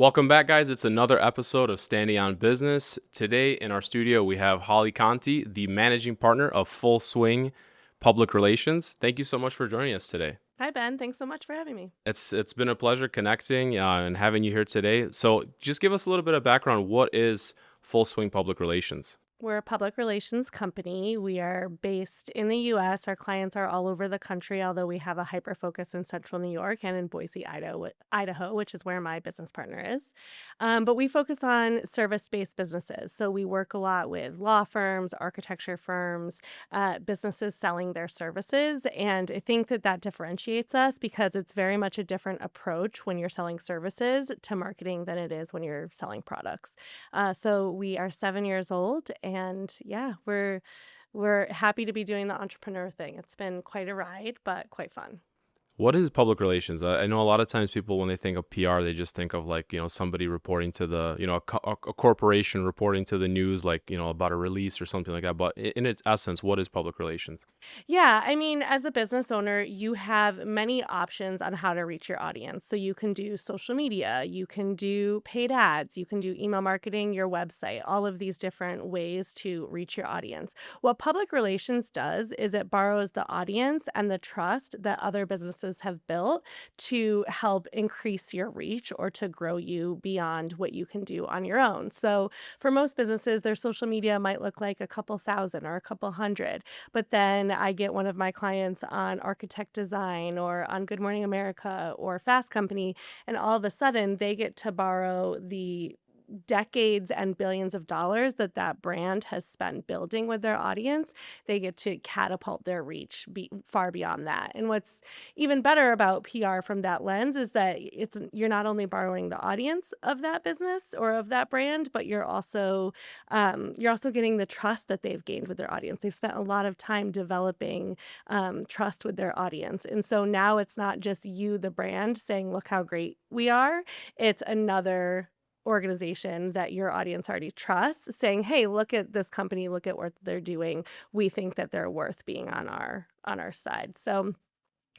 Welcome back, guys. It's another episode of Standing on Business. Today in our studio, we have Holly Conti, the managing partner of Full Swing Public Relations. Thank you so much for joining us today. Hi, Ben. Thanks so much for having me. It's been a pleasure connecting and having you here today. So just give us a little bit of background. What is Full Swing Public Relations? We're a public relations company. We are based in the U.S. Our clients are all over the country, although we have a hyper focus in central New York and in Boise, Idaho, which is where my business partner is. But we focus on service-based businesses. So we work a lot with law firms, architecture firms, businesses selling their services. And I think that differentiates us because it's very much a different approach when you're selling services to marketing than it is when you're selling products. So we are 7 years old, and yeah, we're happy to be doing the entrepreneur thing. It's been quite a ride, but quite fun. What is public relations? I know a lot of times people, when they think of PR, they just think of somebody reporting to a corporation reporting to the news, about a release or something like that. But in its essence, what is public relations? Yeah, I mean, as a business owner, you have many options on how to reach your audience. So you can do social media, you can do paid ads, you can do email marketing, your website, all of these different ways to reach your audience. What public relations does is it borrows the audience and the trust that other businesses have built to help increase your reach or to grow you beyond what you can do on your own. So for most businesses, their social media might look like a couple thousand or a couple hundred. But then I get one of my clients on Architect Design or on Good Morning America or Fast Company, and all of a sudden they get to borrow the decades and billions of dollars that brand has spent building with their audience. They get to catapult their reach far beyond that. And what's even better about PR from that lens is that you're not only borrowing the audience of that business or of that brand, but you're also getting the trust that they've gained with their audience. They've spent a lot of time developing trust with their audience, and so now it's not just you, the brand, saying, "Look how great we are." It's another organization that your audience already trusts saying, "Hey, look at this company, look at what they're doing. We think that they're worth being on our side." So,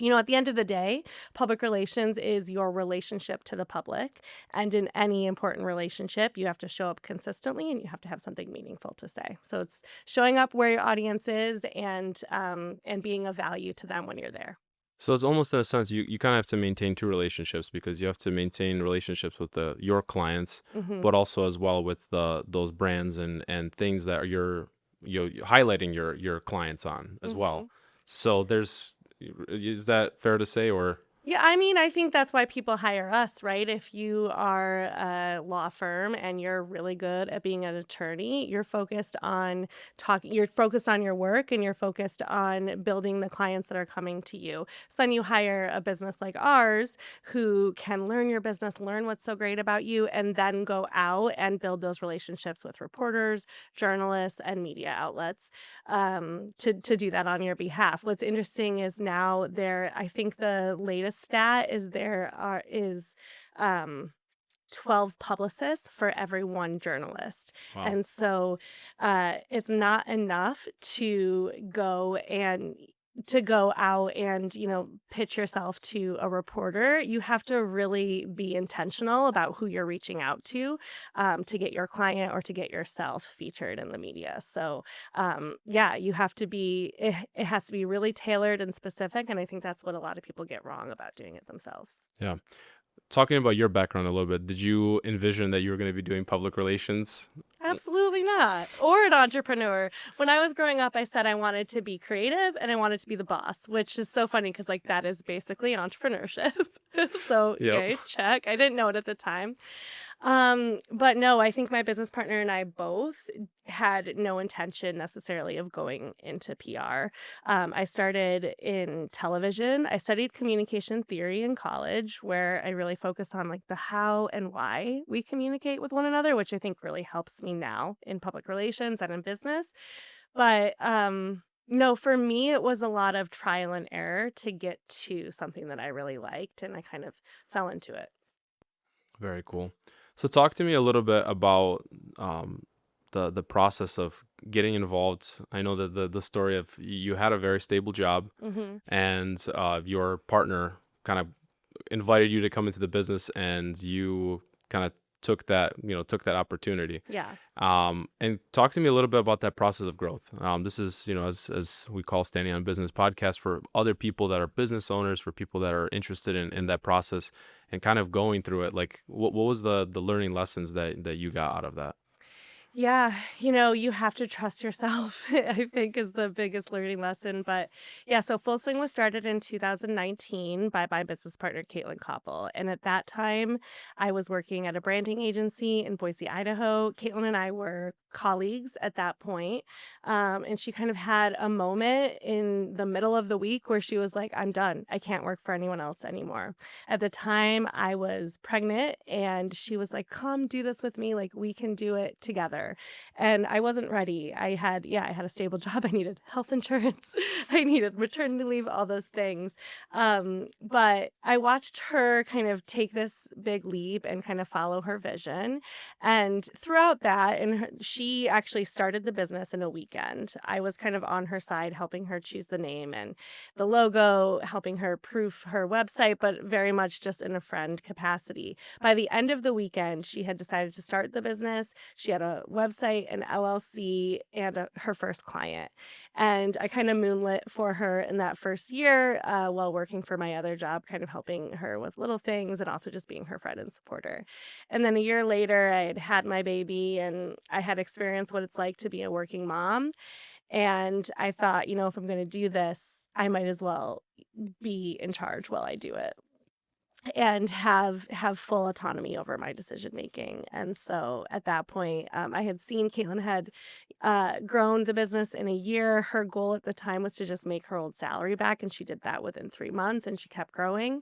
at the end of the day, public relations is your relationship to the public. And in any important relationship, you have to show up consistently and you have to have something meaningful to say. So it's showing up where your audience is and being of value to them when you're there. So it's almost in a sense you kind of have to maintain two relationships because you have to maintain relationships with your clients, hmm but also as well with those brands and things that you're highlighting your clients on as hmm well. So is that fair to say or? Yeah, I mean, I think that's why people hire us, right? If you are a law firm and you're really good at being an attorney, you're focused on you're focused on your work and you're focused on building the clients that are coming to you. So then you hire a business like ours who can learn your business, learn what's so great about you, and then go out and build those relationships with reporters, journalists, and media outlets to do that on your behalf. What's interesting is now I think the latest stat is there is um 12 publicists for every one journalist. Wow. And so it's not enough to go out and pitch yourself to a reporter. You have to really be intentional about who you're reaching out to get your client or to get yourself featured in the media. So yeah, it has to be really tailored and specific, and I think that's what a lot of people get wrong about doing it themselves. Yeah. Talking about your background a little bit, did you envision that you were going to be doing public relations? Absolutely not. Or an entrepreneur. When I was growing up, I said I wanted to be creative and I wanted to be the boss, which is so funny because like that is basically entrepreneurship. So, Yep. okay, check. I didn't know it at the time. But no, I think my business partner and I both had no intention necessarily of going into PR. I started in television. I studied communication theory in college, where I really focused on like the how and why we communicate with one another, which I think really helps me now in public relations and in business. But no, for me, it was a lot of trial and error to get to something that I really liked, and I kind of fell into it. Very cool. So talk to me a little bit about um, the process of getting involved. I know that the story of you had a very stable job hmm and your partner kind of invited you to come into the business and you kind of took that opportunity. Yeah. And talk to me a little bit about that process of growth. This is, as we call Standing on Business podcast for other people that are business owners, for people that are interested in that process and kind of going through it. Like, what was the learning lessons that you got out of that? Yeah, you have to trust yourself, I think is the biggest learning lesson. But yeah, so Full Swing was started in 2019 by my business partner, Caitlin Koppel. And at that time, I was working at a branding agency in Boise, Idaho. Caitlin and I were colleagues at that point. And she kind of had a moment in the middle of the week where she was like, I'm done. I can't work for anyone else anymore. At the time, I was pregnant and she was like, come do this with me. Like, we can do it together. And I wasn't ready. I had a stable job. I needed health insurance. I needed maternity leave, all those things. But I watched her kind of take this big leap and kind of follow her vision. And throughout that, she actually started the business in a weekend. I was kind of on her side, helping her choose the name and the logo, helping her proof her website, but very much just in a friend capacity. By the end of the weekend, she had decided to start the business. She had a website, an LLC, and her first client. And I kind of moonlit for her in that first year while working for my other job, kind of helping her with little things and also just being her friend and supporter. And then a year later, I had had my baby and I had experienced what it's like to be a working mom. And I thought, if I'm going to do this, I might as well be in charge while I do it and have full autonomy over my decision making. And so at that point, I had seen Caitlin had grown the business in a year. Her goal at the time was to just make her old salary back, and she did that within 3 months, and she kept growing.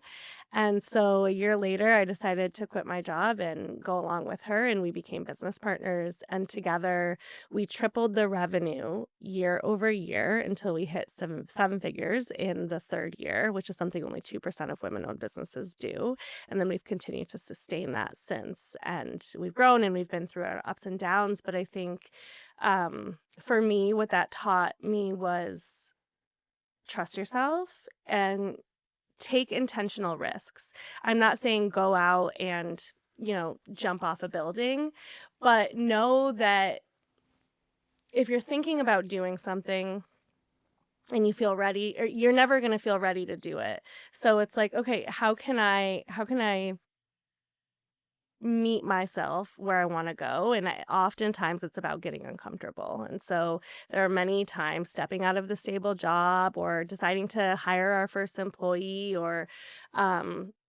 And so a year later, I decided to quit my job and go along with her, and we became business partners. And together, we tripled the revenue year over year until we hit seven figures in the third year, which is something only 2% of women-owned businesses do. And then we've continued to sustain that since. And we've grown and we've been through our ups and downs. But I think for me, what that taught me was trust yourself and take intentional risks. I'm not saying go out and, jump off a building, but know that if you're thinking about doing something and you feel ready, or you're never going to feel ready to do it. So it's like, okay, how can I meet myself where I want to go? And oftentimes it's about getting uncomfortable. And so there are many times stepping out of the stable job or deciding to hire our first employee or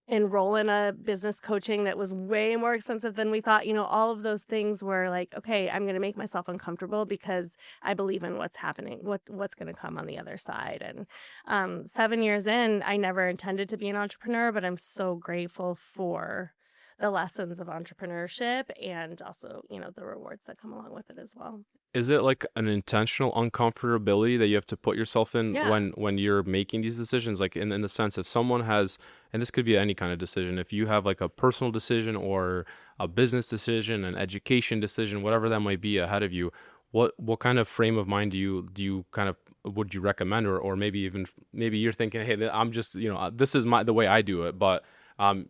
enroll in a business coaching that was way more expensive than we thought. All of those things were like, okay, I'm going to make myself uncomfortable because I believe in what's happening, what's going to come on the other side. And 7 years in, I never intended to be an entrepreneur, but I'm so grateful for the lessons of entrepreneurship and also, the rewards that come along with it as well. Is it like an intentional uncomfortability that you have to put yourself in Yeah. when you're making these decisions? Like in the sense if someone has, and this could be any kind of decision, if you have like a personal decision or a business decision, an education decision, whatever that might be ahead of you, what kind of frame of mind do you kind of would you recommend, or maybe even maybe you're thinking, hey, I'm just this is the way I do it, but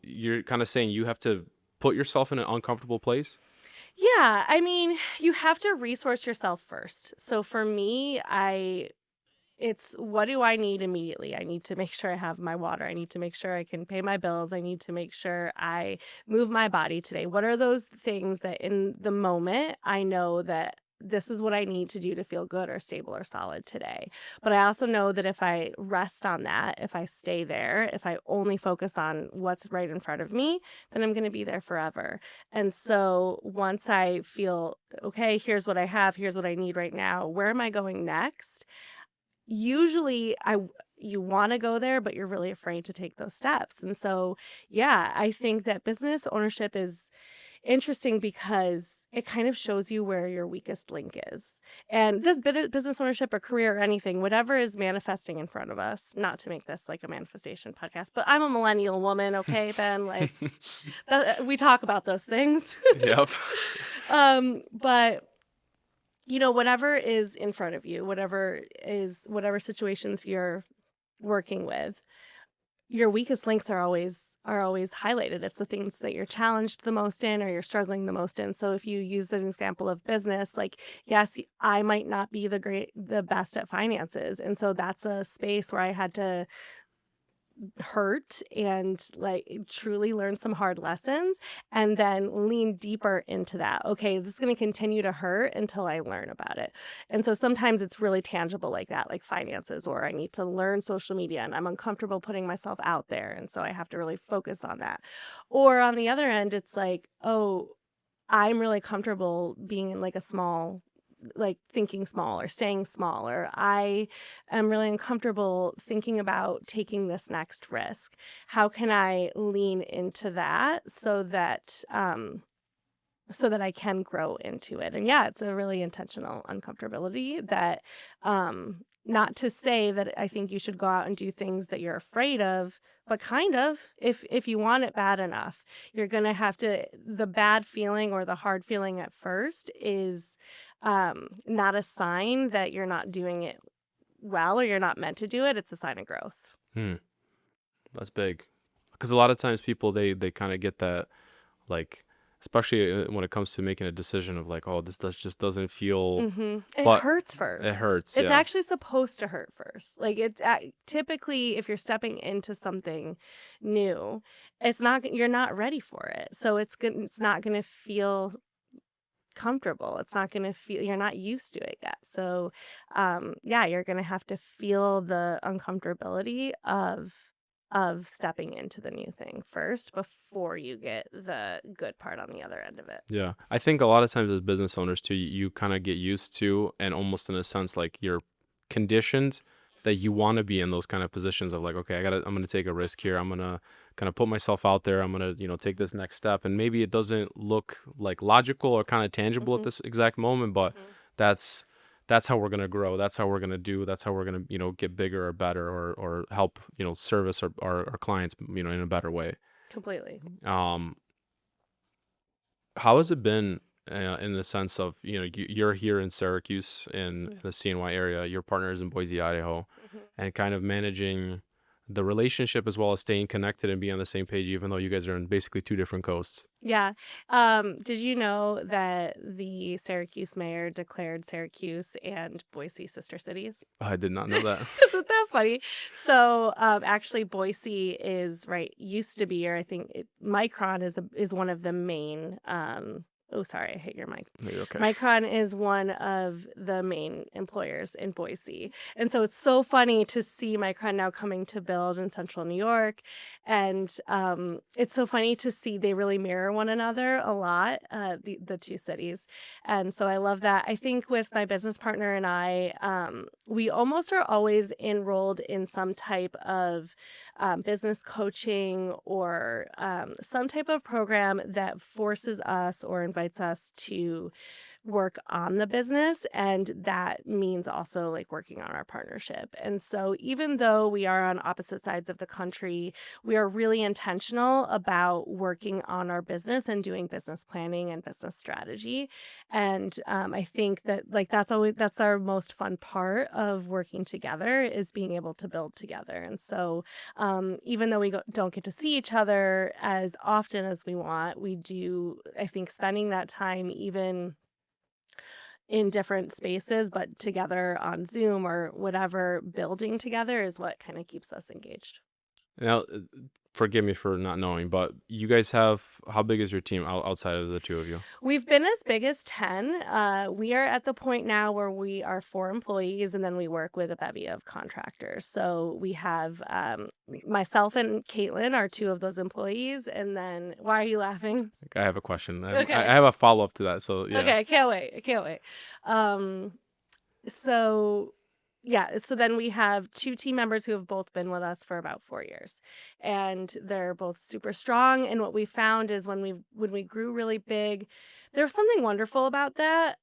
you're kind of saying you have to put yourself in an uncomfortable place. Yeah, I mean, you have to resource yourself first. So for me, it's what do I need immediately? I need to make sure I have my water. I need to make sure I can pay my bills. I need to make sure I move my body today. What are those things that in the moment I know that this is what I need to do to feel good or stable or solid today? But I also know that if I rest on that, if I stay there, if I only focus on what's right in front of me, then I'm going to be there forever. And so once I feel, okay, here's what I have, here's what I need right now, where am I going next? Usually you want to go there, but you're really afraid to take those steps. And so, yeah, I think that business ownership is interesting because it kind of shows you where your weakest link is. And this business ownership or career or anything, whatever is manifesting in front of us, not to make this like a manifestation podcast, but I'm a millennial woman, okay, Ben? Like, we talk about those things. Yep. But whatever is in front of you, whatever situations you're working with, your weakest links are always are always highlighted. It's the things that you're challenged the most in or you're struggling the most in. So if you use an example of business, like, yes, I might not be the best at finances. And so that's a space where I had to hurt and like truly learn some hard lessons and then lean deeper into that. Okay, this is going to continue to hurt until I learn about it. And so sometimes it's really tangible like that, like finances, or I need to learn social media and I'm uncomfortable putting myself out there. And so I have to really focus on that. Or on the other end, it's like, oh, I'm really comfortable being in like a small, like thinking small or staying small, or I am really uncomfortable thinking about taking this next risk. How can I lean into that so that I can grow into it? And yeah, it's a really intentional uncomfortability that, not to say that I think you should go out and do things that you're afraid of, but kind of, if you want it bad enough, you're going to have to, the bad feeling or the hard feeling at first is, not a sign that you're not doing it well or you're not meant to do it. It's a sign of growth. Hmm, that's big. Because a lot of times people they kind of get that, like, especially when it comes to making a decision of like, oh, just doesn't feel, It but hurts it first. hurts. It's Yeah. actually supposed to hurt first. Like typically, if you're stepping into something new, you're not ready for it. So it's not gonna feel comfortable. It's not gonna feel You're not used to it yet. So, yeah, you're gonna have to feel the uncomfortability of stepping into the new thing first before you get the good part on the other end of it. Yeah. I think a lot of times as business owners too, you kind of get used to, and almost in a sense like you're conditioned that you want to be in those kind of positions of like, okay, I'm going to take a risk here. I'm going to kind of put myself out there. I'm going to, take this next step. And maybe it doesn't look like logical or kind of tangible at Mhm, this exact moment, but mhm. that's that's how we're going to grow. That's how we're going to do. That's how we're going to, get bigger or better, or help, service our clients, in a better way. Completely. Um how has it been, in the sense of, you're here in Syracuse in Mm, the CNY area, your partner is in Boise, Idaho, mhm. and kind of managing the relationship as well as staying connected and being on the same page, even though you guys are in basically two different coasts? Yeah. Did you know that the Syracuse mayor declared Syracuse and Boise sister cities? I did not know that. Isn't that funny? So, actually, Boise is right. Used to be, or I think Micron is one of the main. Oh, sorry, I hit your mic. Maybe okay. Micron is one of the main employers in Boise, and so it's so funny to see Micron now coming to build in Central New York, and it's so funny to see they really mirror one another a lot. The two cities. And so I love that. I think with my business partner and I, we almost are always enrolled in some type of business coaching or some type of program that forces us or invites us to work on the business. And that means also like working on our partnership. And so even though we are on opposite sides of the country, we are really intentional about working on our business and doing business planning and business strategy. And I think that like that's our most fun part of working together is being able to build together. And so even though don't get to see each other as often as we want, we do, I think, spending that time even in different spaces, but together on Zoom or whatever, building together is what kind of keeps us engaged. Now, forgive me for not knowing, but you guys have, how big is your team outside of the two of you? We've been as big as 10. We are at the point now where we are 4 employees and then we work with a bevy of contractors. So we have myself and Caitlin are two of those employees. And then, why are you laughing? I have a question. I Okay. have a follow up to that. So yeah. Okay. I can't wait. I can't wait. Um, so yeah, so then we have two team members who have both been with us for about 4 years, and they're both super strong. And what we found is when we grew really big, there was something wonderful about that.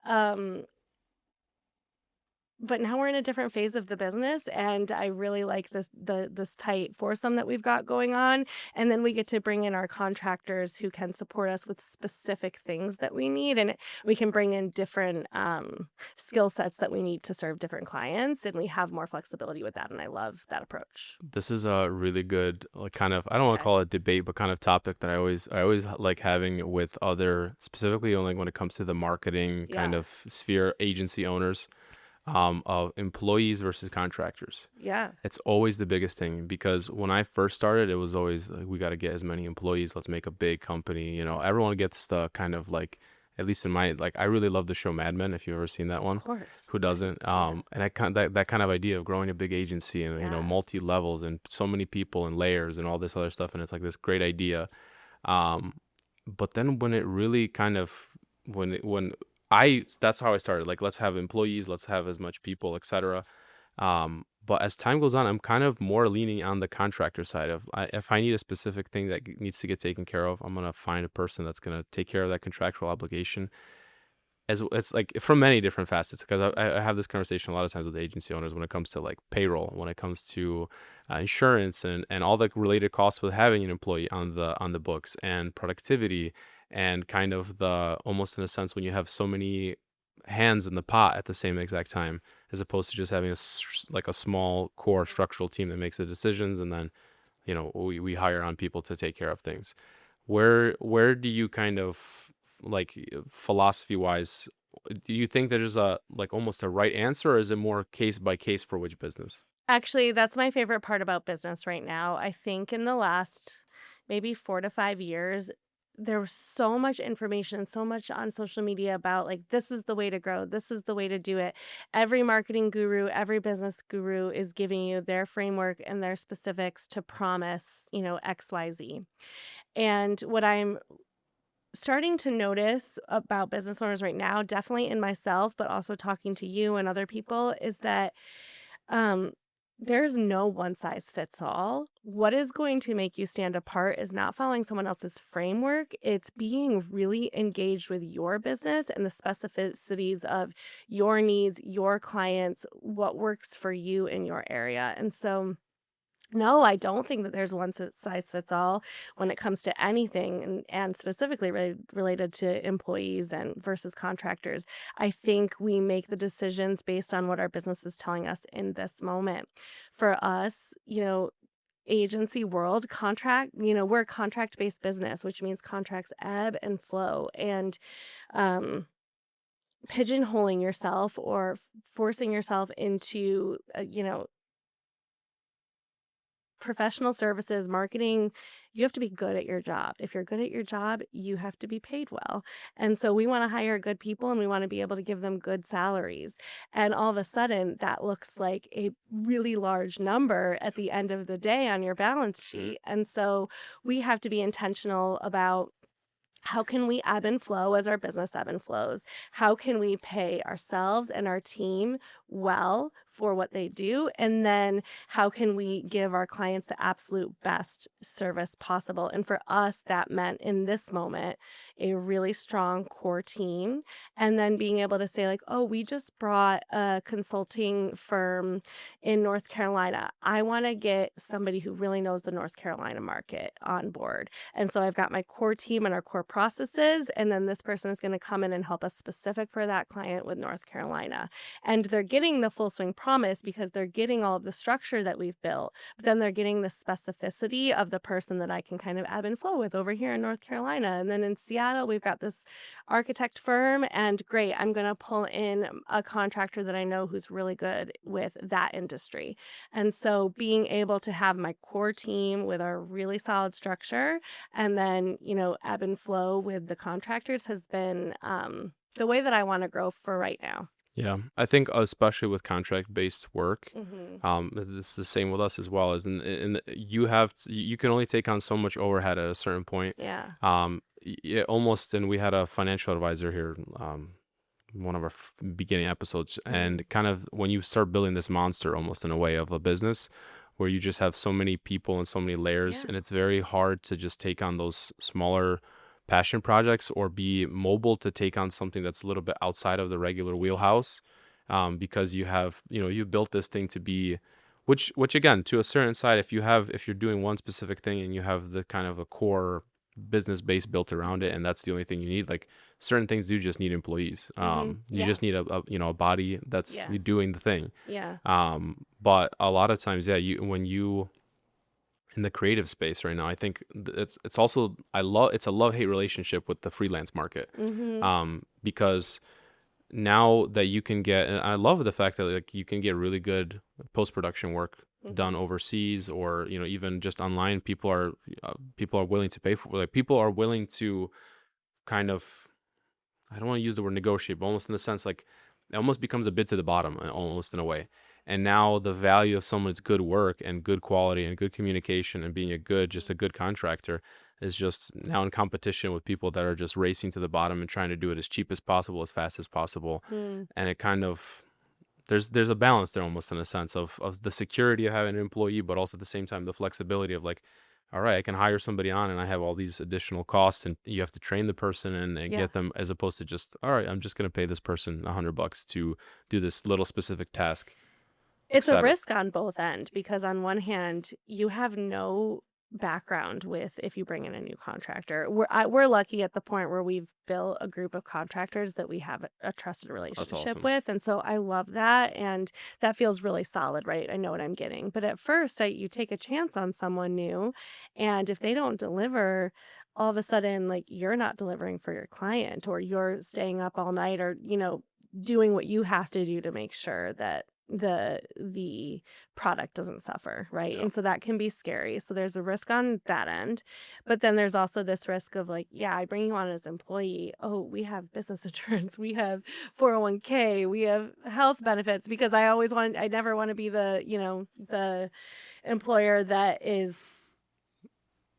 but now we're in a different phase of the business, and I really like this tight foursome that we've got going on, and then we get to bring in our contractors who can support us with specific things that we need, and we can bring in different, skill sets that we need to serve different clients, and we have more flexibility with that, and I love that approach. This is a really good, like, kind of, I don't want to Okay. call it debate, but kind of topic that I always like having with other, specifically only when it comes to the marketing kind Yeah. of sphere, agency owners, of employees versus contractors. Yeah. It's always the biggest thing, because when I first started, it was always like, we got to get as many employees. Let's make a big company. Everyone gets the kind of like, at least in my, like, I really love the show Mad Men, if you've ever seen that Of one. Who course. doesn't? Yeah. And that kind of idea of growing a big agency and, Yeah. multi levels and so many people and layers and all this other stuff. And it's like this great idea. Um, but then when it really kind of, when that's how I started. Like, let's have employees, let's have as much people, etc. But as time goes on, I'm kind of more leaning on the contractor side of, if I need a specific thing that needs to get taken care of, I'm gonna find a person that's gonna take care of that contractual obligation. As it's like from many different facets, because I have this conversation a lot of times with agency owners when it comes to like payroll, when it comes to insurance and all the related costs with having an employee on the books, and productivity, and kind of the, almost in a sense, when you have so many hands in the pot at the same exact time, as opposed to just having like a small core structural team that makes the decisions, and then we hire on people to take care of things. Where do you kind of, like, philosophy wise, do you think there's a, like, almost a right answer, or is it more case by case for which business? Actually, that's my favorite part about business right now. I think in the last maybe 4 to 5 years, there was so much information, so much on social media about, like, this is the way to grow, this is the way to do it. Every marketing guru, every business guru is giving you their framework and their specifics to promise, XYZ. And what I'm starting to notice about business owners right now, definitely in myself, but also talking to you and other people, is that um, there's no one size fits all. What is going to make you stand apart is not following someone else's framework. It's being really engaged with your business and the specificities of your needs, your clients, what works for you in your area. And so, no, I don't think that there's one size fits all when it comes to anything, and specifically related to employees and versus contractors. I think we make the decisions based on what our business is telling us in this moment. For us, agency world contract, we're a contract based business, which means contracts ebb and flow. And um, pigeonholing yourself or forcing yourself into, professional services, marketing, you have to be good at your job. If you're good at your job, you have to be paid well. And so we want to hire good people and we want to be able to give them good salaries. And all of a sudden, that looks like a really large number at the end of the day on your balance Mhm. sheet. And so we have to be intentional about how can we ebb and flow as our business ebb and flows? How can we pay ourselves and our team well for what they do? And then how can we give our clients the absolute best service possible? And for us, that meant in this moment, a really strong core team. And then being able to say, like, oh, we just brought a consulting firm in North Carolina. I want to get somebody who really knows the North Carolina market on board. And so I've got my core team and our core processes, and then this person is going to come in and help us specific for that client with North Carolina. And they're getting the full swing promise because they're getting all of the structure that we've built, but then they're getting the specificity of the person that I can kind of ebb and flow with over here in North Carolina. And then in Seattle, we've got this architect firm, and great, I'm going to pull in a contractor that I know who's really good with that industry. And so being able to have my core team with a really solid structure and then, ebb and flow with the contractors has been the way that I want to grow for right now. Yeah, I think especially with contract-based work, Hmm. it's the same with us as well. As in you can only take on so much overhead at a certain point. Yeah. Almost, and we had a financial advisor here, one of our beginning episodes, Hmm. and kind of when you start building this monster, almost in a way, of a business, where you just have so many people and so many layers, Yeah. and it's very hard to just take on those smaller passion projects or be mobile to take on something that's a little bit outside of the regular Yeah. wheelhouse. because you have, you've built this thing to be, which again, to a certain side, if you're doing one specific thing and you have the kind of a core business base built around it, and that's the only thing you need, like certain things do just need employees. You Yeah. just need a body that's Yeah. doing the thing. Yeah. But a lot of times, yeah, when you in the creative space right now, I think it's also, it's a love hate relationship with the freelance market, Mhm. because now that you can get, and I love the fact that like you can get really good post production work done Mhm. overseas, or even just online. People are willing to pay for, like, people are willing to kind of, I don't want to use the word negotiate, but almost in the sense like it almost becomes a bid to the bottom, almost in a way. And now the value of someone's good work and good quality and good communication and being just a good contractor is just now in competition with people that are just racing to the bottom and trying to do it as cheap as possible, as fast as possible. Mm. And it kind of, there's a balance there, almost in a sense of the security of having an employee, but also at the same time the flexibility of like, all right, I can hire somebody on and I have all these additional costs, and you have to train the person and Yeah. get them, as opposed to just, all right, I'm just going to pay this person $100 to do this little specific task, It's a etc. risk on both end because on one hand, you have no background with if you bring in a new contractor. We're lucky at the point where we've built a group of contractors that we have a trusted That's relationship awesome. with, and so I love that, and that feels really solid, right? I know what I'm getting. But at first, you take a chance on someone new, and if they don't deliver, all of a sudden, like, you're not delivering for your client, or you're staying up all night, or doing what you have to do to make sure that the product doesn't suffer, right? Yeah. And so that can be scary. So there's a risk on that end. But then there's also this risk of like, yeah, I bring you on as employee. Oh, we have business insurance, we have 401k, we have health benefits, because I never want to be the employer that is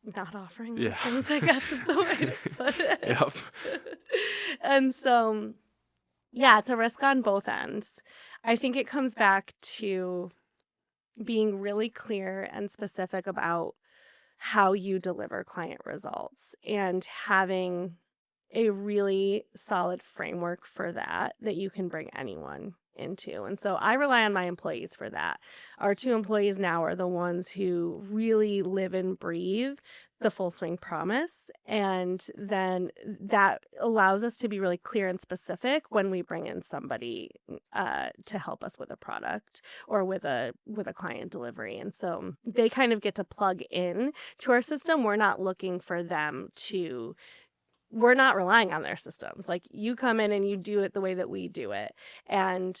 not offering those Yeah. things, I guess is the way to put it. Yep. And so yeah, it's a risk on both ends. I think it comes back to being really clear and specific about how you deliver client results and having a really solid framework for that you can bring anyone into. And so I rely on my employees for that. Our two employees now are the ones who really live and breathe the full swing promise. And then that allows us to be really clear and specific when we bring in somebody to help us with a product or with a client delivery. And so they kind of get to plug in to our system. We're not relying on their systems. Like, you come in and you do it the way that we do it. And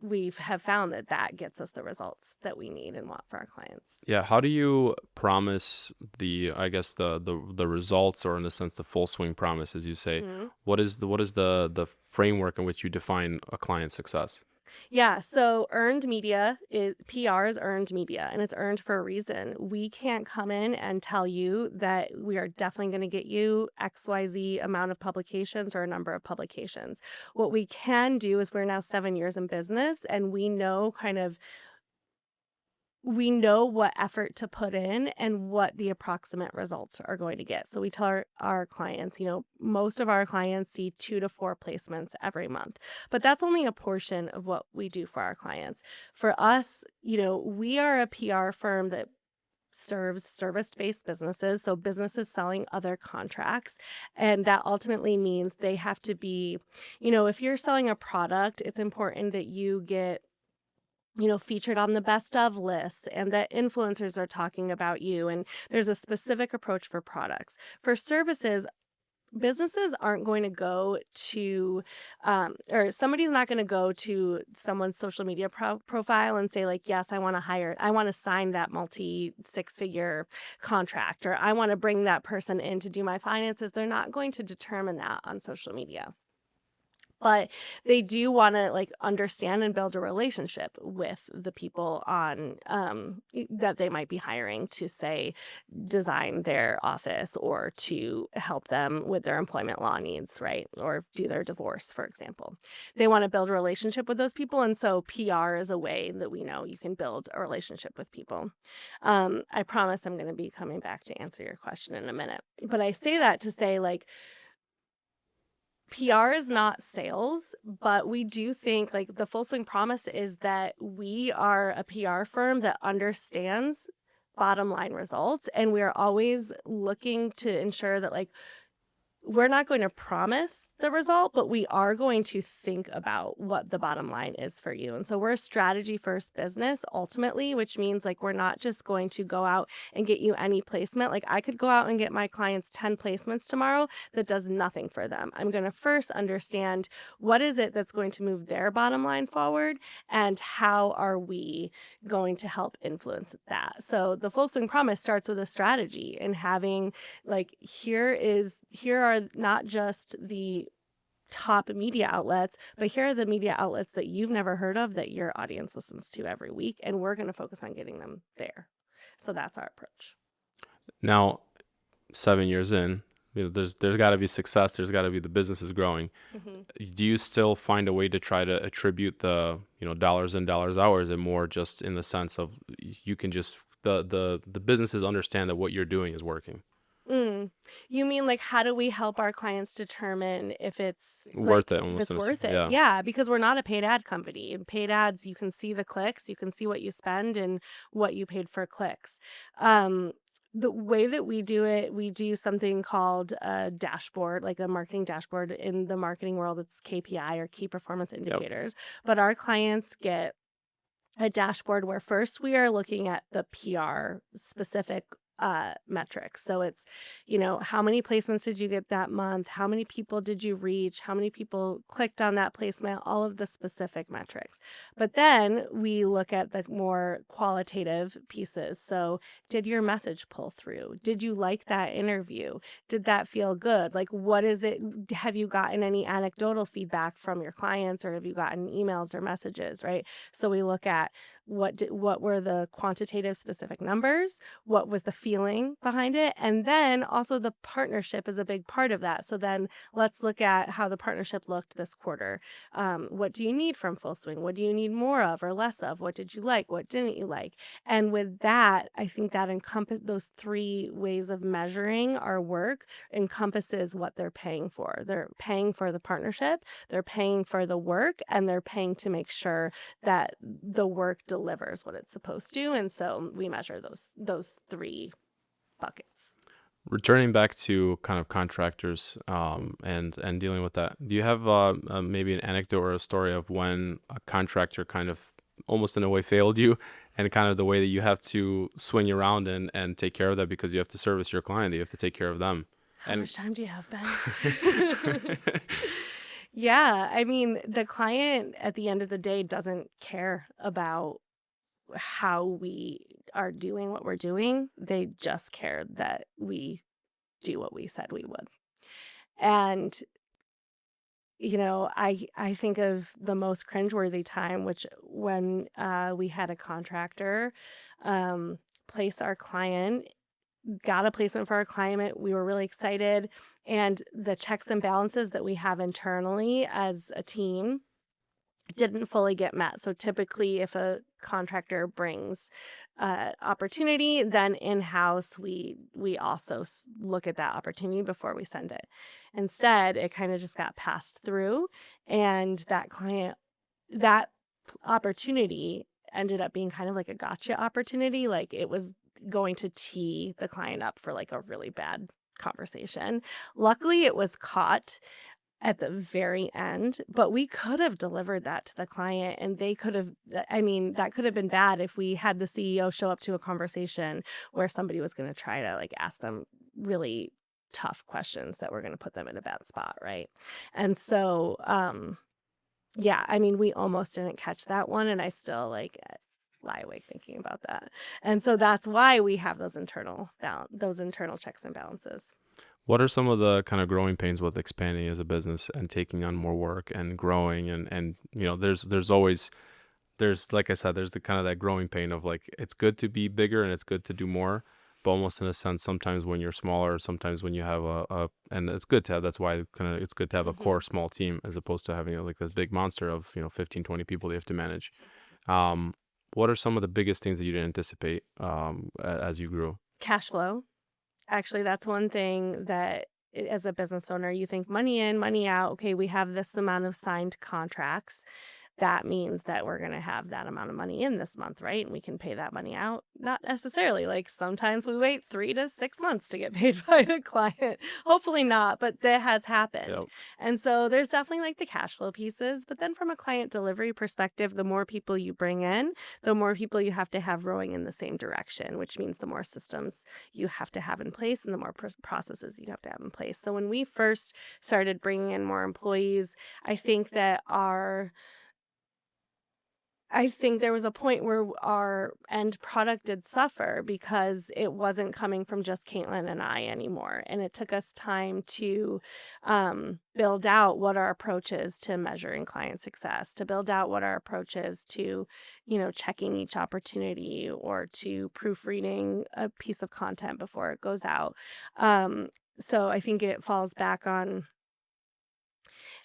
we have found that gets us the results that we need and want for our clients. Yeah. How do you promise I guess the results, or in a sense the full swing promise, as you say? Mhm. What is the framework in which you define a client's success? Yeah, so earned media is PR is earned media, and it's earned for a reason. We can't come in and tell you that we are definitely going to get you XYZ amount of publications or a number of publications. What we can do is we're now 7 years in business, and we know what effort to put in and what the approximate results are going to get. So we tell our clients, most of our clients see 2 to 4 placements every month, but that's only a portion of what we do for our clients. For us, we are a PR firm that serves service-based businesses, so businesses selling other contracts. And that ultimately means they have to be, if you're selling a product, it's important that you get featured on the best of lists and that influencers are talking about you. And there's a specific approach for products. For services, businesses aren't going to go to, or somebody's not going to go to someone's social media profile and say, like, yes, I want to sign that multi 6-figure contract, or I want to bring that person in to do my finances. They're not going to determine that on social media, but they do want to like understand and build a relationship with the people on that they might be hiring to, say, design their office or to help them with their employment law needs, right? Or do their divorce, for example. They want to build a relationship with those people, and so PR is a way that we know you can build a relationship with people. I promise I'm going to be coming back to answer your question in a minute, but I say that to say, like, PR is not sales, but we do think like the Full Swing promise is that we are a PR firm that understands bottom line results, and we are always looking to ensure that like we're not going to promise the result, but we are going to think about what the bottom line is for you. And so we're a strategy first business ultimately, which means like we're not just going to go out and get you any placement. Like I could go out and get my clients 10 placements tomorrow that does nothing for them. I'm going to first understand what is it that's going to move their bottom line forward and how are we going to help influence that. So the Full Swing promise starts with a strategy and having like here are not just the top media outlets, but here are the media outlets that you've never heard of that your audience listens to every week, and we're going to focus on getting them there. So that's our approach. Now, 7 years in, there's got to be success. There's got to be the business is growing. hmm Do you still find a way to try to attribute the dollars in dollars out, or is it more just in the sense of you can just the businesses understand that what you're doing is working? Mm. You mean like how do we help our clients determine if it's Worth it, if almost it's in a worth it? yeah. Yeah, because we're not a paid ad company. In paid ads, you can see the clicks, you can see what you spend and what you paid for clicks. Um, the way that we do it, we do something called a dashboard, like a marketing dashboard. In the marketing world, it's KPI or key performance Yep. indicators. But our clients get a dashboard where first we are looking at the PR specific metrics. So it's, how many placements did you get that month? How many people did you reach? How many people clicked on that placement? All of the specific metrics. But then we look at the more qualitative pieces. So did your message pull through? Did you like that interview? Did that feel good? Like, what is it? Have you gotten any anecdotal feedback from your clients or have you gotten emails or messages, right? So we look at what were the quantitative specific numbers, what was the feeling behind it, and then also the partnership is a big part of that. So then let's look at how the partnership looked this quarter. What do you need from Full Swing? What do you need more of or less of? What did you like? What didn't you like? And with that, I think that those three ways of measuring our work encompasses what they're paying for. They're paying for the partnership, they're paying for the work, and they're paying to make sure that the work delivers what it's supposed to. And so we measure those three buckets. Returning back to kind of contractors and dealing with that, do you have maybe an anecdote or a story of when a contractor kind of almost in a way failed you, and kind of the way that you have to swing around and take care of that because you have to service your client, you have to take care of them? How And much time do you have, Ben? Yeah, I mean, the client at the end of the day doesn't care about how we are doing what we're doing. They just care that we do what we said we would. And I think of the most cringeworthy time, which when we had a contractor um, place our client, got a placement for our client. We were really excited, and the checks and balances that we have internally as a team didn't fully get met. So typically, if a contractor brings opportunity, then in-house we also look at that opportunity before we send it. Instead, it kind of just got passed through, and that opportunity ended up being kind of like a gotcha opportunity. Like it was going to tee the client up for like a really bad conversation. Luckily, it was caught at the very end, but we could have delivered that to the client and they could have, I mean, that could have been bad if we had the CEO show up to a conversation where somebody was going to try to like ask them really tough questions that were going to put them in a bad spot, right? And so, yeah, I mean, we almost didn't catch that one, and I still like lie awake thinking about that. And so that's why we have those internal checks and balances. what are some of the kind of growing pains with expanding as a business and taking on more work and growing and there's always there's like I said, there's the kind of that growing pain of like it's good to be bigger and it's good to do more, but almost in a sense sometimes when you're smaller, sometimes when you have a and it's good to have, that's why kind of it's good to have a hmm core small team as opposed to having like this big monster of 15, 20 people that you have to manage. Um, what are some of the biggest things that you didn't anticipate as you grew? Cash flow. Actually, that's one thing that as a business owner, you think money in, money out. Okay, we have this amount of signed contracts. That means that we're going to have that amount of money in this month, right? And we can pay that money out. Not necessarily. Like sometimes we wait 3 to 6 months to get paid by a client. Hopefully not, but that has happened. Yep. And so there's definitely like the cash flow pieces. But then from a client delivery perspective, the more people you bring in, the more people you have to have rowing in the same direction, which means the more systems you have to have in place and the more processes you have to have in place. So when we first started bringing in more employees, I think that I think there was a point where our end product did suffer because it wasn't coming from just Caitlin and I anymore. And it took us time to build out what our approach is to measuring client success, to build out what our approach is to, checking each opportunity or to proofreading a piece of content before it goes out. So I think it falls back on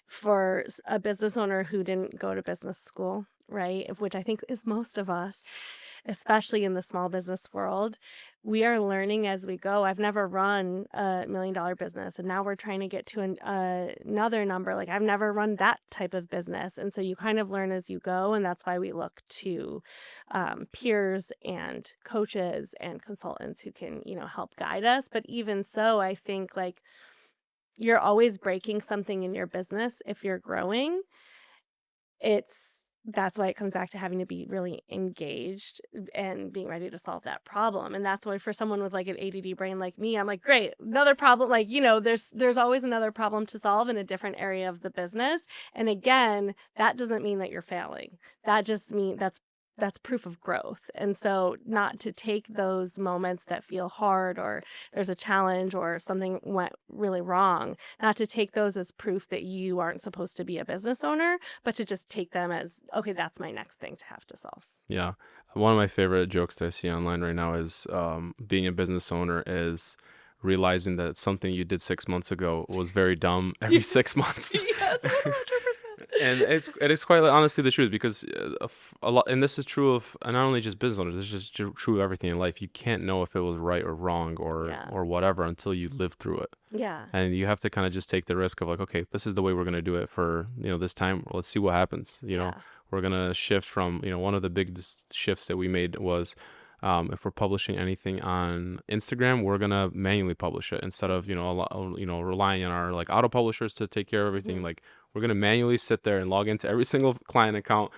for a business owner who didn't go to business school, right? Which I think is most of us, especially in the small business world. We are learning as we go. I've never run a $1 million business, and now we're trying to get to another number. Like I've never run that type of business. And so you kind of learn as you go. And that's why we look to peers and coaches and consultants who can, help guide us. But even so, I think like, you're always breaking something in your business if you're growing. That's why it comes back to having to be really engaged and being ready to solve that problem. And that's why for someone with like an ADD brain like me, I'm like, great, another problem. Like, there's always another problem to solve in a different area of the business. And again, that doesn't mean that you're failing. That just means that's proof of growth. And so not to take those moments that feel hard or there's a challenge or something went really wrong, not to take those as proof that you aren't supposed to be a business owner, but to just take them as, okay, that's my next thing to have to solve. Yeah. One of my favorite jokes that I see online right now is being a business owner is realizing that something you did 6 months ago was very dumb every 6 months. Yes, 100%. And it's quite honestly the truth because a lot, and this is true of not only just business owners, this is just true of everything in life. You can't know if it was right or wrong Yeah. or whatever until you live through it. Yeah. And you have to kind of just take the risk of like, okay, this is the way we're going to do it for, this time. Let's see what happens. Yeah. We're going to shift from, one of the big shifts that we made was if we're publishing anything on Instagram, we're going to manually publish it instead of, relying on our like auto publishers to take care of everything. Mhm. Like we're going to manually sit there and log into every single client account,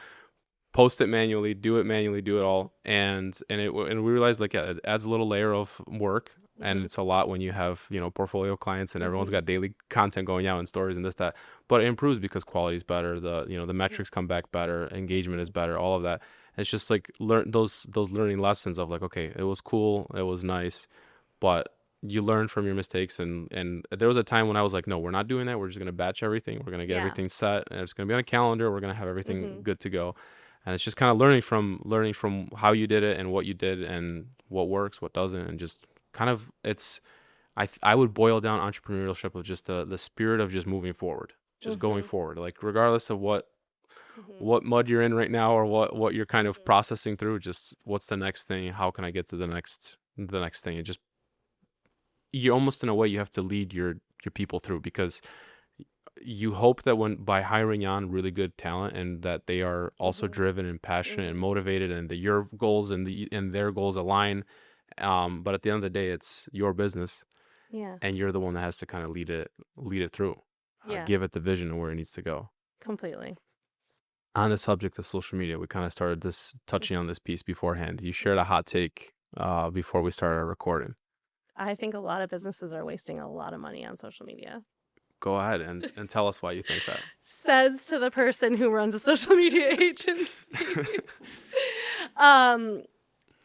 post it manually, do it all. And we realized like, yeah, it adds a little layer of work. And Mhm. it's a lot when you have, portfolio clients and everyone's Mhm. got daily content going out and stories and this, that, but it improves because quality is better. The metrics come back better. Engagement is better. All of that. It's just like learn those learning lessons of like, okay, it was cool. It was nice, but you learn from your mistakes. And there was a time when I was like, no, we're not doing that. We're just going to batch everything. We're going to get Yeah. everything set and it's going to be on a calendar. We're going to have everything Mhm. good to go. And it's just kind of learning from how you did it and what you did and what works, what doesn't, and just kind of I would boil down entrepreneurship of just the spirit of just moving forward, just going Mhm. forward, like regardless of Mhm. what mud you're in right now or what you're kind of Mhm. processing through, just what's the next thing, how can I get to the next thing, and just you almost in a way you have to lead your people through because you hope that when by hiring on really good talent and that they are also Mhm. driven and passionate and Mhm. motivated and that your goals and their goals align, but at the end of the day it's your business Yeah. and you're the one that has to kind of lead it through, Yeah. give it the vision of where it needs to go. Completely. On the subject of social media, we kind of started this touching on this piece beforehand. You shared a Mhm. hot take before we started our recording. I think a lot of businesses are wasting a lot of money on social media. Go ahead and tell us why you think that. Says to the person who runs a social media agency. um,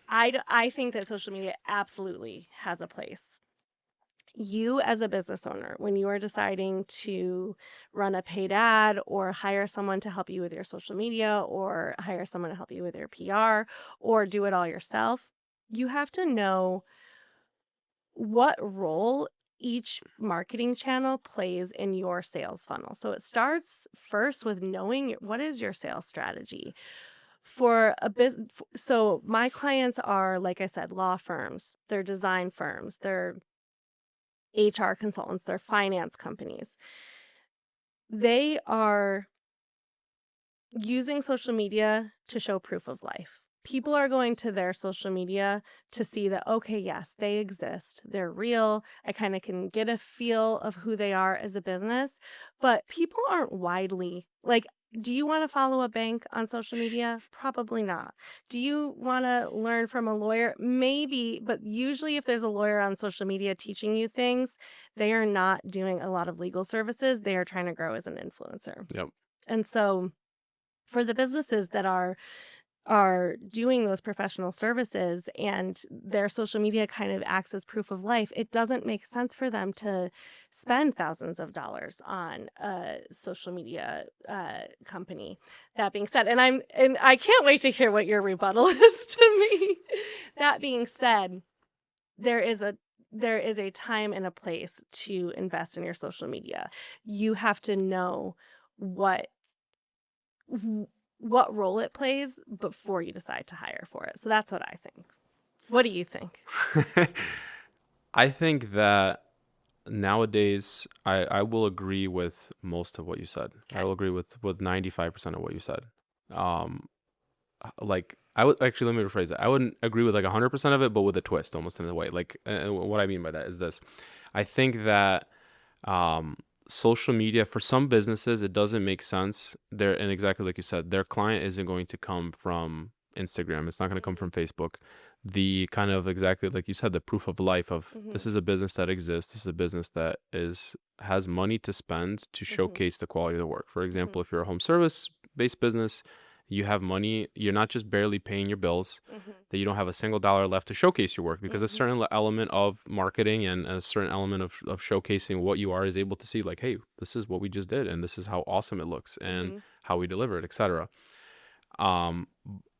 I think that social media absolutely has a place. You as a business owner, when you are deciding to run a paid ad or hire someone to help you with your social media or hire someone to help you with your PR or do it all yourself, you have to know what role each marketing channel plays in your sales funnel. So it starts first with knowing what is your sales strategy for a business. So my clients are, like I said, law firms, they're design firms, they're HR consultants, they're finance companies. They are using social media to show proof of life. People are going to their social media to see that, okay, yes, they exist. They're real. I kind of can get a feel of who they are as a business, but people aren't widely like, do you want to follow a bank on social media? Probably not. Do you want to learn from a lawyer? Maybe, but usually if there's a lawyer on social media teaching you things, they are not doing a lot of legal services. They are trying to grow as an influencer. Yep. And so for the businesses that are doing those professional services and their social media kind of acts as proof of life, it doesn't make sense for them to spend thousands of dollars on a social media company. That being said, and I can't wait to hear what your rebuttal is to me. That being said, there is a time and a place to invest in your social media. You have to know what what role it plays before you decide to hire for it. So that's what I think. What do you think? I think that nowadays I will agree with most of what you said. I Okay. will agree with 95% of what you said. Um, like I would actually, let me rephrase that. I wouldn't agree with like 100% of it, but with a twist almost in a way. Like what I mean by that is this. I think that um, social media for some businesses, it doesn't make sense. And exactly like you said, their client isn't going to come from Instagram. It's not going to come from Facebook. The kind of exactly like you said, the proof of life of Mm-hmm. this is a business that exists. This is a business that has money to spend to Mm-hmm. showcase the quality of the work. For Mm-hmm. example, if you're a home service based business, you have money. You're not just barely paying your bills, Mm-hmm. that you don't have a single dollar left to showcase your work because a Mm-hmm. certain element of marketing and a certain element of showcasing what you are is able to see like, hey, this is what we just did and this is how awesome it looks and Mm-hmm. how we deliver it, etc. Um,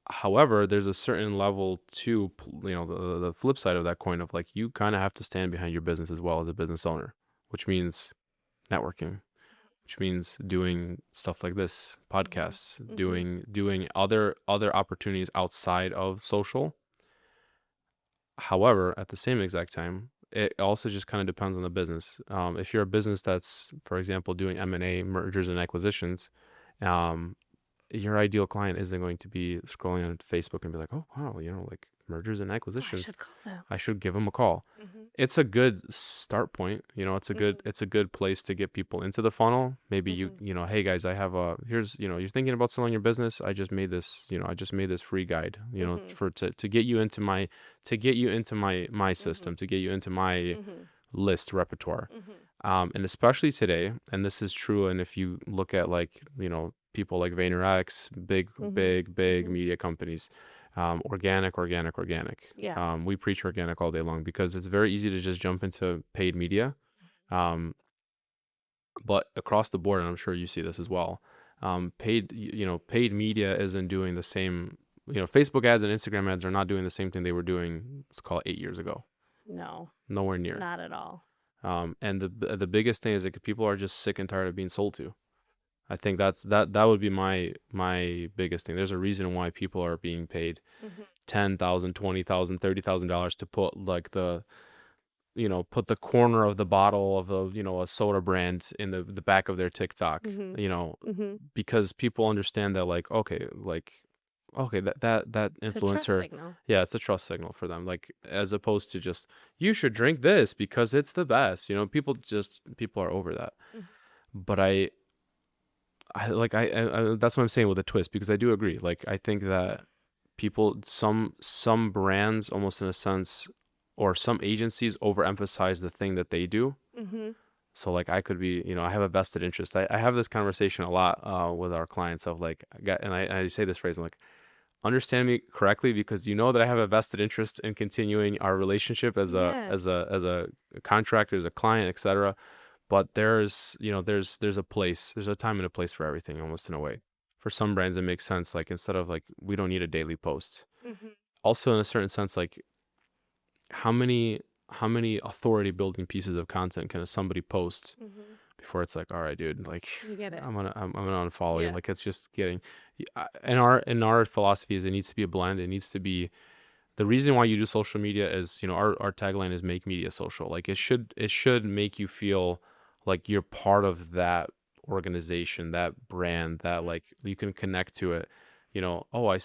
however, there's a certain level to, the flip side of that coin of like, you kind of have to stand behind your business as well as a business owner, which means networking, which means doing stuff like this, podcasts, Mm-hmm. doing other opportunities outside of social. However, at the same exact time, it also just kind of depends on the business. If you're a business that's, for example, doing M&A, mergers and acquisitions, um, your ideal client isn't going to be scrolling on Facebook and be like, oh, wow, like mergers and Oh, I acquisitions. should call them. I should give them a call. Mm-hmm. It's a good start point. Mm-hmm. It's a good place to get people into the funnel. Maybe Mm-hmm. hey guys, I have here's, you're thinking about selling your business. I just made this free guide, Mm-hmm. for to get you into my Mm-hmm. system, to get you into my Mm-hmm. list repertoire. Mm-hmm. And especially today, and this is true. And if you look at like, people like VaynerX, Mm-hmm. big Mm-hmm. media companies, organic. Yeah. We preach organic all day long because it's very easy to just jump into paid media. Um, but across the board, and I'm sure you see this as well, paid media isn't doing the same. Facebook ads and Instagram ads are not doing the same thing they were doing, let's call it 8 years ago. No, Nowhere near. not at all. And the biggest thing is that people are just sick and tired of being sold to. I think that would be my biggest thing. There's a reason why people are being paid Mm-hmm. $10,000, $20,000, $30,000 to put like put the corner of the bottle of a soda brand in the back of their TikTok. Mm-hmm. Mm-hmm. Because people understand that okay, that It's a trust influencer, signal. yeah, it's a trust signal for them. Like as opposed to just you should drink this because it's the best. People are over that. Mm-hmm. But I that's what I'm saying with a twist because I do agree. Like I think that some brands almost in a sense or some agencies overemphasize the thing that they do. Mm-hmm. So like I could be, I have a vested interest. I have this conversation a lot with our clients of like, I say this phrase, I'm like, understand me correctly because you know that I have a vested interest in continuing our relationship as a Yeah. as a contractor, as a client, etc. But there's a place, there's a time and a place for everything almost in a way. For some brands it makes sense, like instead of like we don't need a daily post. Mm-hmm. Also in a certain sense, like how many authority building pieces of content can somebody post Mm-hmm. before it's like, all right, dude, like You get it. I'm gonna unfollow you. Yeah. Like it's just getting in our philosophy is it needs to be a blend. It needs to be the reason why you do social media is, our tagline is make media social. Like it should make you feel like you're part of that organization, that brand, that like you can connect to it. Oh, I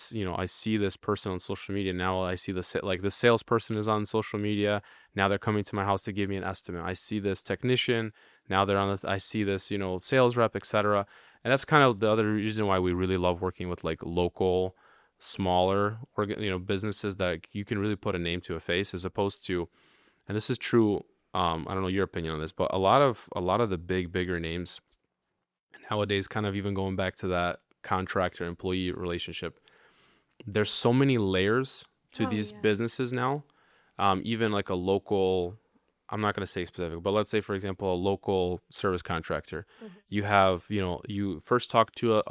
see this person on social media. Now I see like the salesperson is on social media. Now they're coming to my house to give me an estimate. I see this technician. Now I see this, sales rep, etc. And that's kind of the other reason why we really love working with like local, smaller, businesses that you can really put a name to a face, as opposed to, and this is true. I don't know your opinion on this, but a lot of the bigger names nowadays, kind of even going back to that contractor employee relationship, there's so many layers to Oh these yeah. businesses now. Even like a local, I'm not going to say specific, but let's say, for example, a local service contractor. Mhm. You first talk to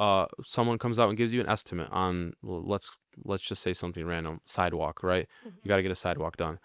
someone comes out and gives you an estimate on, well, let's just say something random, sidewalk, right? You got Mhm. to get a sidewalk done.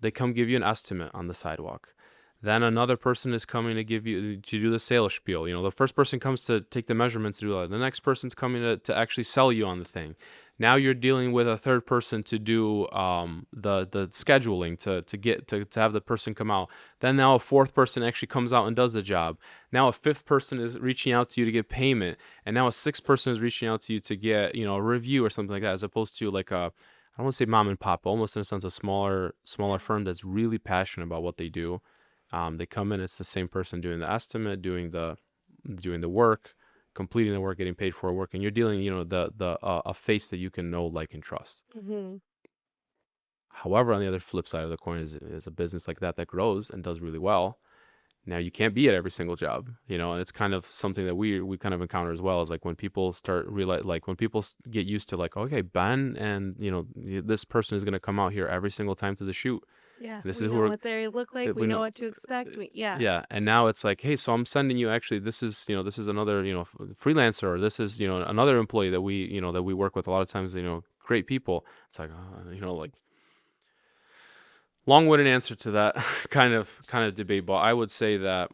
They come give you an estimate on the sidewalk. Then another person is coming to do the sales spiel. The first person comes to take the measurements to do that. The next person's coming to actually sell you on the thing. Now you're dealing with a third person to do the scheduling to have the person come out. Then now a fourth person actually comes out and does the job. Now a fifth person is reaching out to you to get payment, and now a sixth person is reaching out to you to get a review or something like that, as opposed to like I don't want to say mom and pop, but almost in a sense a smaller Yeah. firm that's really passionate about what they do. They come in, it's the same person doing the estimate, doing the work, completing the work, getting paid for work, and you're dealing, the a face that you can know, like, and trust. Mhm. However, on the other flip side of the coin is a business like that grows and does really well. Now you can't be at every single job, and it's kind of something that we kind of encounter as well. Is like when people start realize, like when people get used to like, okay, Ben and this person is going to come out here every single time to the shoot. Yeah, And this we is who know what they look like. We we know know. what to expect. Yeah. Yeah, and now it's like, hey, so I'm sending you, actually, this is another, freelancer, or this is, another employee that we work with a lot of times, great people. It's like, like, long-winded answer to that kind of debate, but I would say that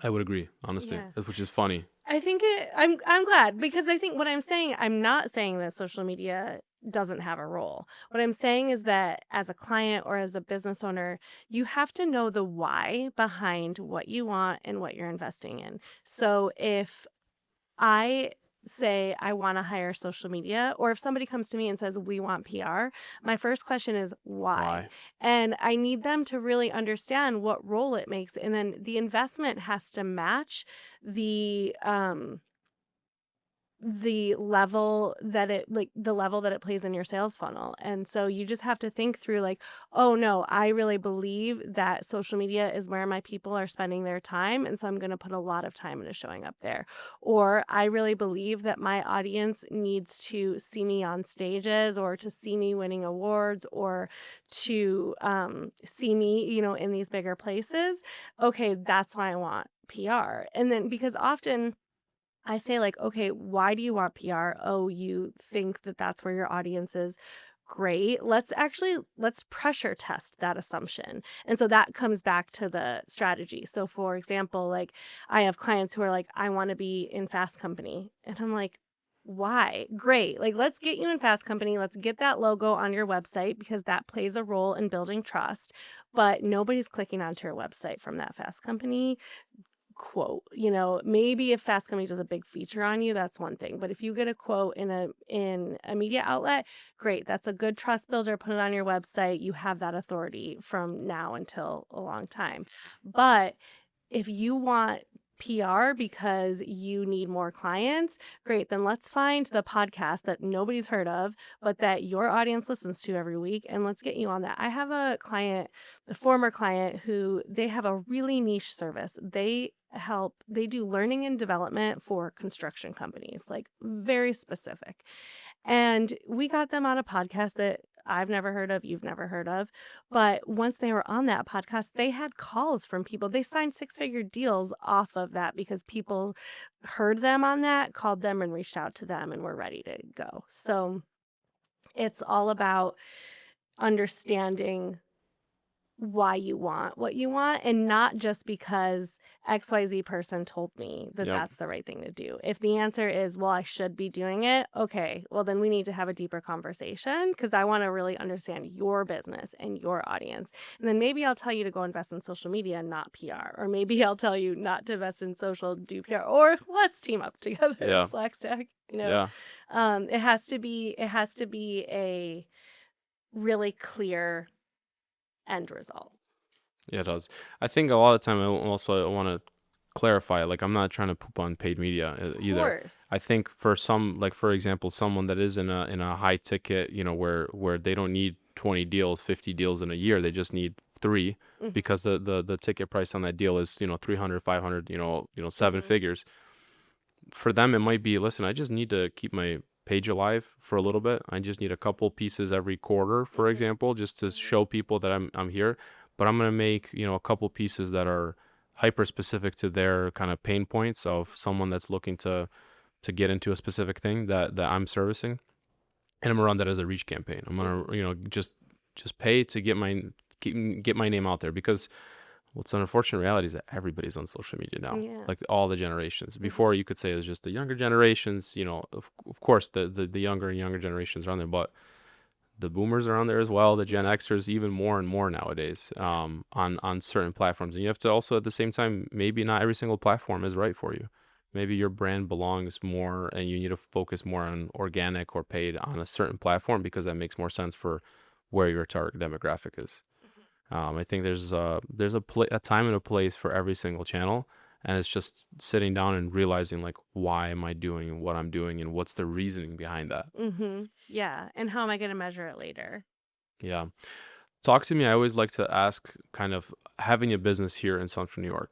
I would agree, honestly, Yeah. which is funny. I'm glad, because I think what I'm saying, I'm not saying that social media doesn't have a role. What I'm saying is that as a client or as a business owner, you have to know the why behind what you want and what you're investing in. So if I say I want to hire social media, or if somebody comes to me and says we want PR, my first question is why? Why? And I need them to really understand what role it makes. And then the investment has to match the level that it plays in your sales funnel. And so you just have to think through like, oh no, I really believe that social media is where my people are spending their time, and so I'm going to put a lot of time into showing up there. Or I really believe that my audience needs to see me on stages, or to see me winning awards, or to see me, in these bigger places. Okay, that's why I want PR. And then, because often I say like, "Okay, why do you want PR?" "Oh, you think that that's where your audience is." Great. Let's pressure test that assumption. And so that comes back to the strategy. So for example, like I have clients who are like, "I want to be in Fast Company." And I'm like, "Why?" "Great. Like let's get you in Fast Company. Let's get that logo on your website because that plays a role in building trust. But nobody's clicking onto your website from that Fast Company quote. Maybe if Fast Company does a big feature on you, that's one thing. But if you get a quote in a media outlet, great. That's a good trust builder. Put it on your website. You have that authority from now until a long time. But if you want PR because you need more clients, great. Then let's find the podcast that nobody's heard of, but that your audience listens to every week, and let's get you on that. I have a former client who they have a really niche service. They do learning and development for construction companies, like very specific. And we got them on a podcast that I've never heard of, you've never heard of. But once they were on that podcast, they had calls from people. They signed six-figure deals off of that because people heard them on that, called them and reached out to them and were ready to go. So it's all about understanding why you want what you want, and not just because XYZ person told me that Yep. that's the right thing to do. If the answer is, well, I should be doing it, okay, well, then we need to have a deeper conversation because I want to really understand your business and your audience. And then maybe I'll tell you to go invest in social media, not PR. Or maybe I'll tell you not to invest in social, do PR, or let's team up together, Yeah. Blackstack. Yeah. It has to be a really clear end result. Yeah, it does. I think a lot of time I want to clarify, like I'm not trying to poop on paid media Of either. course. I think for some, like for example, someone that is in a high ticket, where they don't need 20 deals, 50 deals in a year, they just need 3 Mhm, because the ticket price on that deal is, 300, 500, seven mhm, figures. For them it might be, listen, I just need to keep my page alive for a little bit. I just need a couple pieces every quarter, for mhm, example, just to mhm, show people that I'm here. But I'm gonna make, a couple pieces that are hyper specific to their kind of pain points of someone that's looking to get into a specific thing that I'm servicing. And I'm gonna run that as a reach campaign. I'm gonna, mhm. just pay to get my name out there, because what's an unfortunate reality is that everybody's on social media now, Yeah. like all the generations. Mhm, Before you could say it was just the younger generations, of course the younger and younger generations are on there, but the boomers are on there as well, the Gen yeah, Xers even more and more nowadays, yeah. on certain platforms. And you have to also at the same time, maybe not every single platform is right for you. Maybe your brand belongs more and you need to focus more on organic or paid on a certain platform because that makes more sense for where your target demographic is. Mhm. I think there's a time and a place for every single channel, and it's just sitting down and realizing like why am I doing what I'm doing and what's the reasoning behind that. Mhm. Yeah, and how am I gonna measure it later? Yeah, talk to me. I always like to ask, kind of having a business here in Central New York.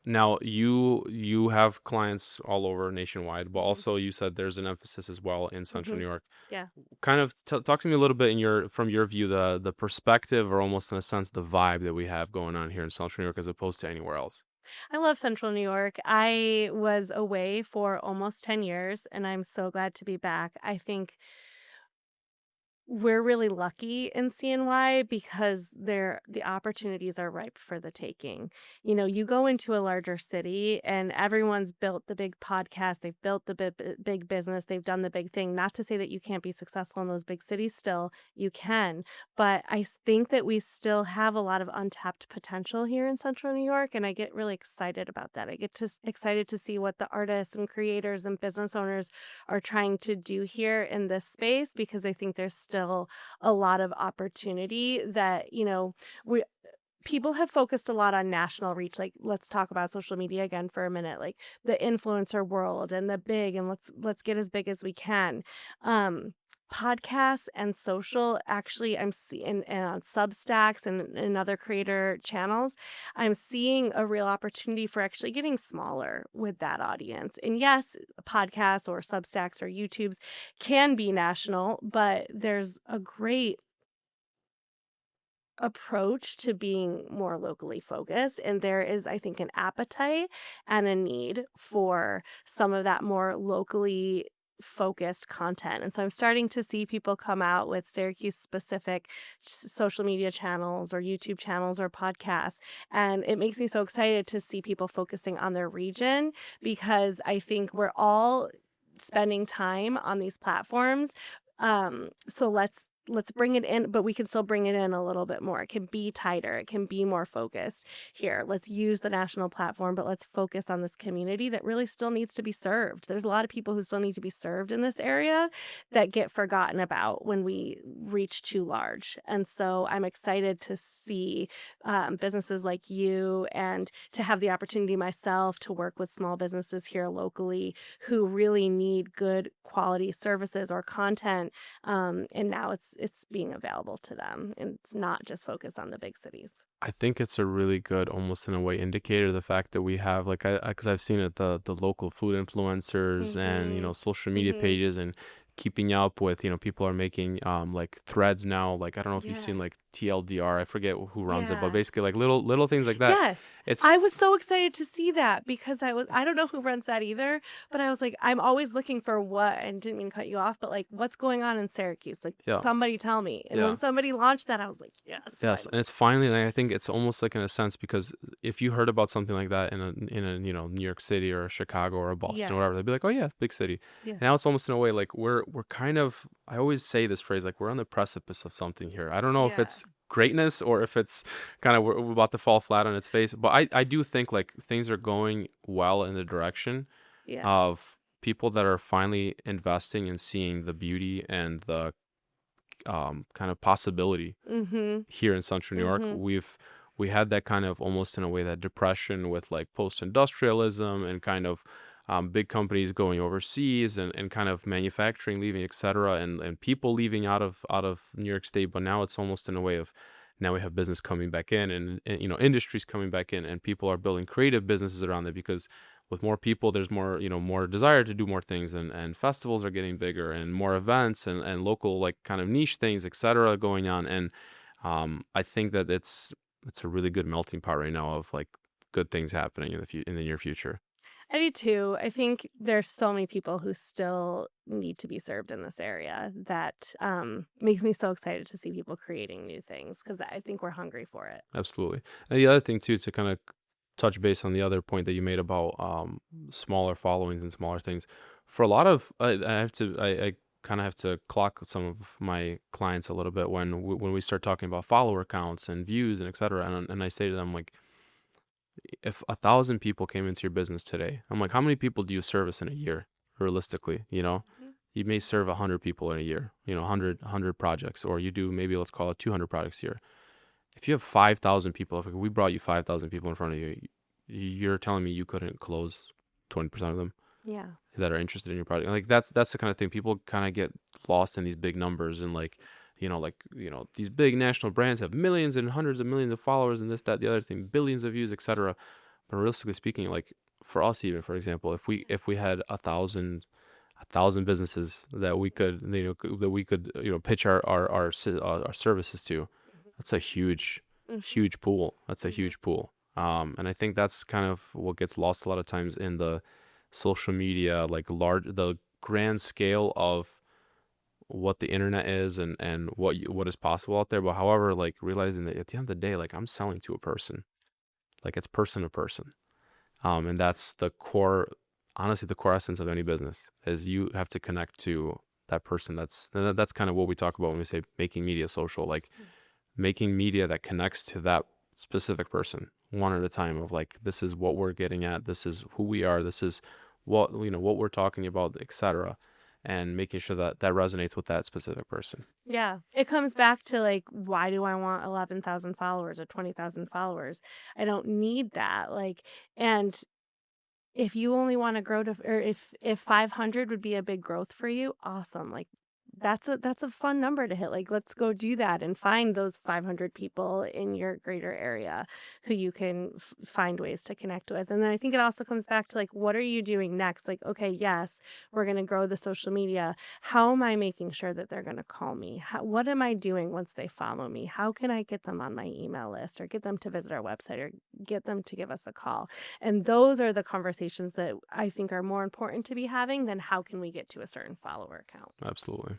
Now you have clients all over nationwide, but Mhm, also you said there's an emphasis as well in Central New mhm. York. Yeah. Kind of talk to me a little bit from your view, the perspective, or almost in a sense the vibe that we have going on here in Central New York as opposed to anywhere else. I love Central New York. I was away for almost 10 years, and I'm so glad to be back. I think we're really lucky in CNY because the opportunities are ripe for the taking. You know, you go into a larger city and everyone's built the big podcast, they've built the big business, they've done the big thing. Not to say that you can't be successful in those big cities still, you can. But think that we still have a lot of untapped potential here in Central New York, and I get really excited about that. I get excited to see what the artists and creators and business owners are trying to do here in this space because I think there's still a lot of opportunity that, we people have focused a lot on national reach. Like, let's talk about social media again for a minute, like the influencer world and the big, and let's get as big as we can. um Podcasts and social, actually, I'm seeing, and on Substacks and other creator channels, I'm seeing a real opportunity for actually getting smaller with that audience. And yes, podcasts or Substacks or YouTubes can be national, but there's a great approach to being more locally focused, and there is, I think, an appetite and a need for some of that more locally focused content. And so I'm starting to see people come out with Syracuse specific social media channels or YouTube channels or podcasts, and it makes me so excited to see people focusing on their region because I think we're all spending time on these platforms. So let's bring it in, but we can still bring it in a little bit more. It can be tighter, it can be more focused. Here, let's use the national platform, but let's focus on this community that really still needs to be served. There's a lot of people who still need to be served in this area that get forgotten about when we reach too large. And so I'm excited to see businesses like you, and to have the opportunity myself to work with small businesses here locally who really need good quality services or content. And now it's being available to them, and it's not just focused on the big cities. I think it's a really good, almost in a way, indicator of the fact that we have, like, because I've seen it, the local food influencers and Mhm. social media Mhm. pages, and keeping up with, people are making like threads now. Like, I don't know if you've seen Yeah. like TLDR. I forget who runs it, but Yeah. basically like little things like that. Yes. It's I was so excited to see that because I don't know who runs that either, but I was like, I'm always looking for what, and didn't mean to cut you off, but like what's going on in Syracuse? Like yeah, somebody tell me. And yeah. when somebody launched that, I was like, yes, Yes, and finally. it's finally like, I think it's almost like in a sense because if you heard about something like that in a New York City or Chicago or Boston or Yeah. whatever, they'd be like, oh yeah, big city. Yeah. And now it's almost in a way like we're kind of, I always say this phrase, like we're on the precipice of something here. I don't know if Yeah. it's greatness or if it's kind of we're about to fall flat on its face, but I do think like things are going well in the direction Yeah. of people that are finally investing and seeing the beauty and the kind of possibility Mhm. here in Central New York. Mhm. We had that kind of almost in a way that depression with like post-industrialism and kind of big companies going overseas and kind of manufacturing leaving, etc. And people leaving out of New York State. But now it's almost in a way of now we have business coming back in and industries coming back in and people are building creative businesses around it because with more people there's more more desire to do more things and festivals are getting bigger and more events and local like kind of niche things etc going on and I think that it's a really good melting pot right now of like good things happening in the near future. I do too. I think there's so many people who still need to be served in this area that makes me so excited to see people creating new things because I think we're hungry for it. Absolutely. And the other thing too, to kind of touch base on the other point that you made about smaller followings and smaller things, for a lot of I kind of have to clock some of my clients a little bit when we start talking about follower counts and views and etc. And I say to them like, if 1,000 people came into your business today, I'm like, how many people do you service in a year, realistically? Mhm. You may serve 100 people in a year, 100 projects, or you do maybe let's call it 200 projects a year. If you have 5,000 people, if we brought you 5,000 people in front of you, you're telling me you couldn't close 20% of them Yeah. that are interested in your product. Like that's the kind of thing people kind of get lost in these big numbers and like these big national brands have millions and hundreds of millions of followers and this that the other thing billions of views etc. But realistically speaking, like for us even for example, if we had a thousand businesses that we could pitch our services to, that's a Mhm. huge pool. That's a Mhm. huge pool. And I think that's kind of what gets lost a lot of times in the social media, like the grand scale of what the internet is and what is possible out there. But however, like realizing that at the end of the day, like I'm selling to a person, like it's person to person. And that's the core, honestly, the core essence of any business is you have to connect to that person. That's kind of what we talk about when we say making media social, like making media that connects to that specific person one at a time of like this is what we're getting at, this is who we are, this is what we're talking about, etc. And making sure that that resonates with that specific person. Yeah. It comes back to like, why do I want 11,000 followers or 20,000 followers? I don't need that. Like, and if you only want to grow to, or if 500 would be a big growth for you, awesome. Like that's a fun number to hit. Like let's go do that and find those 500 people in your greater area who you can find ways to connect with. And then I think it also comes back to like, what are you doing next? Like, okay, yes, we're going to grow the social media. How am I making sure that they're going to call me? What am I doing once they follow me? How can I get them on my email list or get them to visit our website or get them to give us a call? And those are the conversations that I think are more important to be having than how can we get to a certain follower count. Absolutely.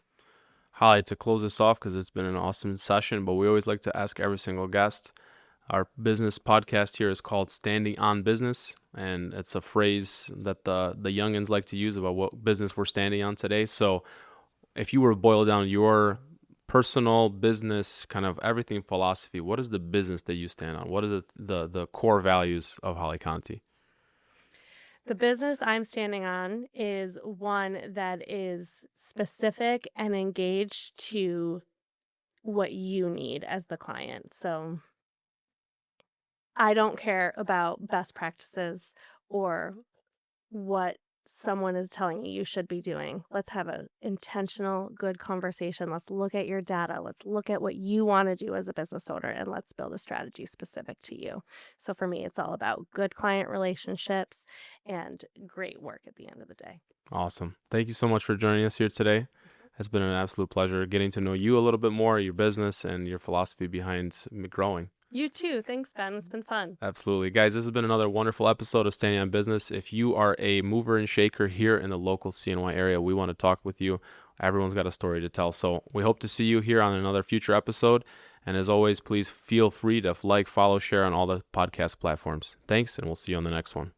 Hi, to close this off because it's been an awesome session, but we always like to ask every single guest. Our business podcast here is called Standing on Business, and it's a phrase that the youngins like to use about what business we're standing on today. So if you were to boil down your personal business kind of everything philosophy, what is the business that you stand on? What are the core values of Holly Conti? The business I'm standing on is one that is specific and engaged to what you need as the client. So I don't care about best practices or what someone is telling you you should be doing. Let's have an intentional, good conversation. Let's look at your data. Let's look at what you want to do as a business owner and let's build a strategy specific to you. So for me, it's all about good client relationships and great work at the end of the day. Awesome. Thank you so much for joining us here today. It's been an absolute pleasure getting to know you a little bit more, your business, and your philosophy behind growing. You too. Thanks, Ben. It's been fun. Absolutely. Guys, this has been another wonderful episode of Standing on Business. If you are a mover and shaker here in the local CNY area, we want to talk with you. Everyone's got a story to tell. So we hope to see you here on another future episode. And as always, please feel free to like, follow, share on all the podcast platforms. Thanks, and we'll see you on the next one.